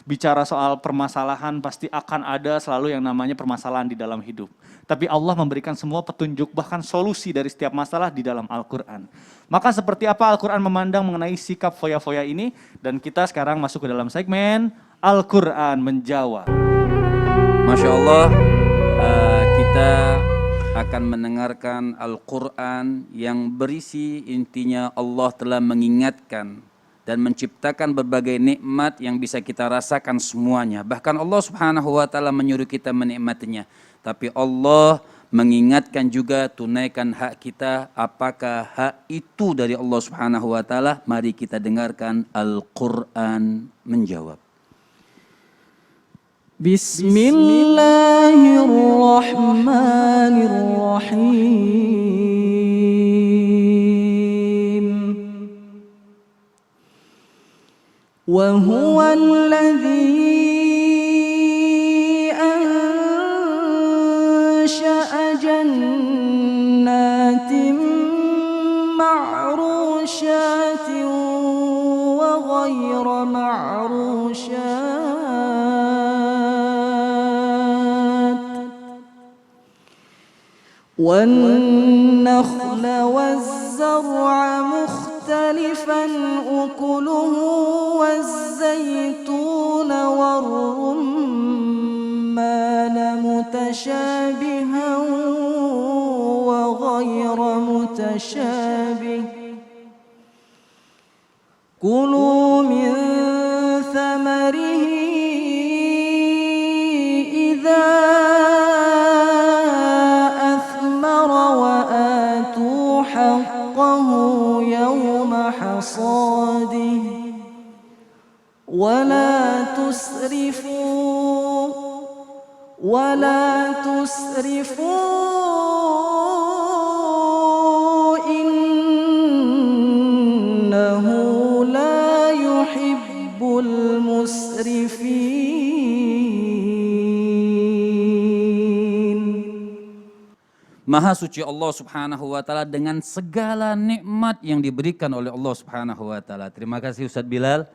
bicara soal permasalahan pasti akan ada selalu yang namanya permasalahan di dalam hidup. Tapi Allah memberikan semua petunjuk bahkan solusi dari setiap masalah di dalam Al-Quran. Maka seperti apa Al-Quran memandang mengenai sikap foya-foya ini? Dan kita sekarang masuk ke dalam segmen Al-Quran menjawab. Masya Allah, kita akan mendengarkan Al-Quran yang berisi intinya Allah telah mengingatkan dan menciptakan berbagai nikmat yang bisa kita rasakan semuanya. Bahkan Allah Subhanahu wa taala menyuruh kita menikmatinya. Tapi Allah mengingatkan juga tunaikan hak kita. Apakah hak itu dari Allah Subhanahu wa taala? Mari kita dengarkan Al-Quran menjawab. وهو الذي أنشأ جنات معروشات وغير معروشات والنخل والزرع مختلفا أكله والزيتون والرمان متشابها وغير متشابه كلوا من ثمره إذا أثمر وآتوا حقه يوم حصاده ولا تسرفوا إنه لا يحب المسرفين. Maha suci Allah Subhanahu wa taala dengan segala nikmat yang diberikan oleh Allah Subhanahu wa taala. Terima kasih Ustadz Bilal.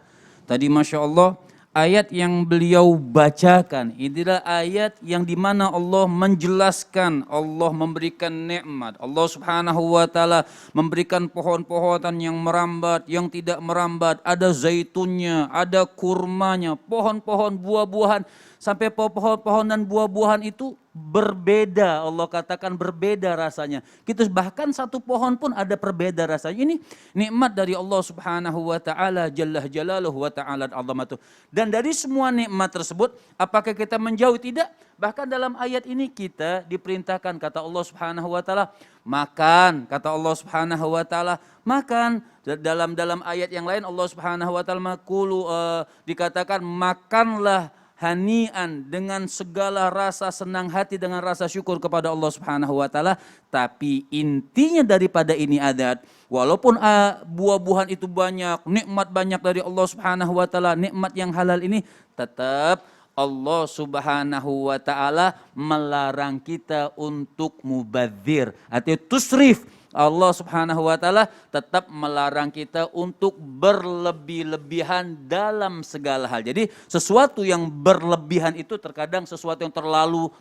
Tadi Masya Allah ayat yang beliau bacakan inilah ayat yang dimana Allah menjelaskan, Allah memberikan nikmat. Allah Subhanahu wa taala memberikan pohon-pohonan yang merambat, yang tidak merambat, ada zaitunnya, ada kurmanya, pohon-pohon buah-buahan, sampai pohon-pohon dan buah-buahan itu berbeda. Allah katakan berbeda rasanya. Kita bahkan satu pohon pun ada berbeda rasanya. Ini nikmat dari Allah Subhanahu wa taala jalla jalaluhu wa ta'ala azamatuh. Dan dari semua nikmat tersebut apakah kita menjauh? Tidak. Bahkan dalam ayat ini kita diperintahkan, kata Allah Subhanahu wa taala, makan. Kata Allah Subhanahu wa taala, makan. Dalam ayat yang lain Allah Subhanahu wa taala dikatakan makanlah hanian dengan segala rasa senang hati, dengan rasa syukur kepada Allah Subhanahu wa taala. Tapi intinya daripada ini adat, walaupun buah-buahan itu banyak, nikmat banyak dari Allah Subhanahu wa taala, nikmat yang halal ini, tetap Allah Subhanahu wa taala melarang kita untuk mubadzir atau tusrif. Allah Subhanahu wa taala tetap melarang kita untuk berlebih-lebihan dalam segala hal. Jadi sesuatu yang berlebihan itu terkadang sesuatu yang terlalu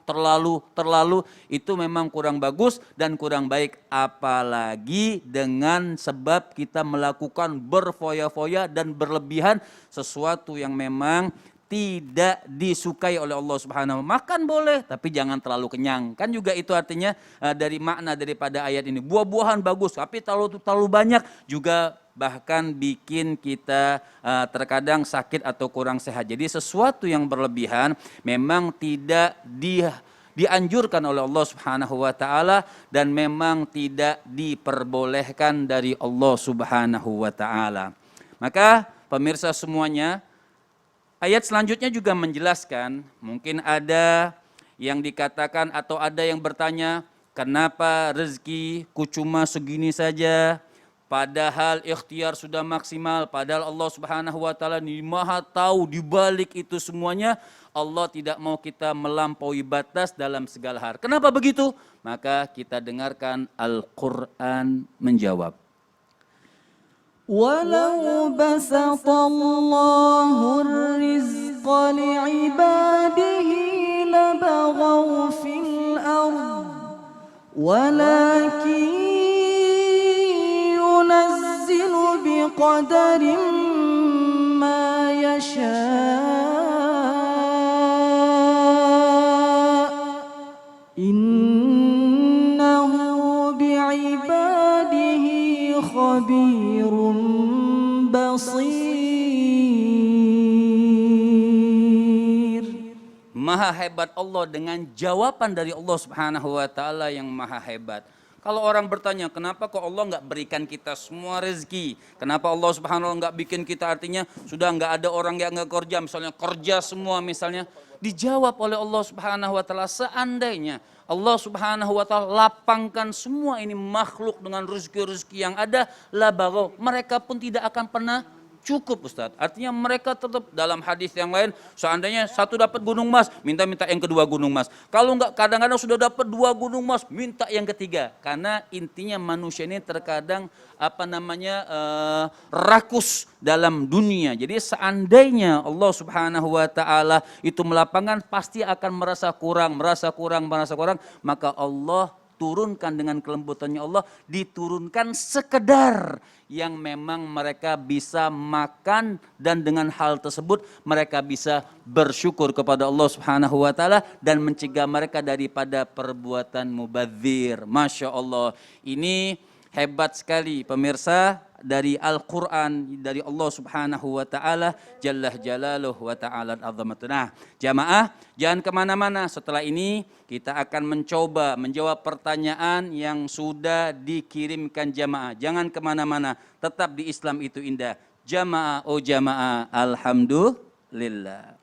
itu memang kurang bagus dan kurang baik, apalagi dengan sebab kita melakukan berfoya-foya dan berlebihan sesuatu yang memang tidak disukai oleh Allah Subhanahu wa taala. Makan boleh, tapi jangan terlalu kenyang. Kan juga itu artinya dari makna daripada ayat ini. Buah-buahan bagus, tapi terlalu banyak juga bahkan bikin kita terkadang sakit atau kurang sehat. Jadi sesuatu yang berlebihan memang tidak dianjurkan oleh Allah Subhanahu wa taala dan memang tidak diperbolehkan dari Allah Subhanahu wa taala. Maka pemirsa semuanya, ayat selanjutnya juga menjelaskan, mungkin ada yang dikatakan atau ada yang bertanya, kenapa rezekiku cuma segini saja, padahal ikhtiar sudah maksimal, padahal Allah Subhanahu wa taala Maha tahu di balik itu semuanya, Allah tidak mau kita melampaui batas dalam segala hal. Kenapa begitu? Maka kita dengarkan Al-Qur'an menjawab. ولو بسط الله الرزق لعباده لبغوا في الأرض ولكن ينزل بقدر ما يشاء إنه بعباده خبير بصير. Maha hebat Allah dengan jawaban dari Allah Subhanahu wa taala yang maha hebat. Kalau orang bertanya, kenapa kok Allah nggak berikan kita semua rezeki? Kenapa Allah Subhanahu wa taala nggak bikin kita, artinya sudah nggak ada orang yang nggak kerja, misalnya kerja semua misalnya. Dijawab oleh Allah Subhanahu wa taala, seandainya Allah Subhanahu wa taala lapangkan semua ini makhluk dengan rezeki-rezeki yang ada, labaghaw, mereka pun tidak akan pernah cukup, Ustadz. Artinya mereka tetap, dalam hadis yang lain, seandainya satu dapat gunung emas, minta yang kedua gunung emas. Kalau enggak, kadang-kadang sudah dapat 2 gunung emas, minta yang ketiga. Karena intinya manusia ini terkadang rakus dalam dunia. Jadi seandainya Allah Subhanahu wa taala itu melapangkan, pasti akan merasa kurang, maka Allah turunkan dengan kelembutannya Allah, diturunkan sekedar yang memang mereka bisa makan, dan dengan hal tersebut mereka bisa bersyukur kepada Allah Subhanahu wa taala dan mencegah mereka daripada perbuatan mubadzir. Masya Allah, ini hebat sekali pemirsa, dari Al-Quran, dari Allah Subhanahu wa ta'ala, Jalla Jalaluh wa ta'ala azamatu. Nah, jamaah jangan kemana-mana, setelah ini kita akan mencoba menjawab pertanyaan yang sudah dikirimkan jamaah. Jangan kemana-mana, tetap di Islam itu indah. Jamaah, oh jamaah, alhamdulillah.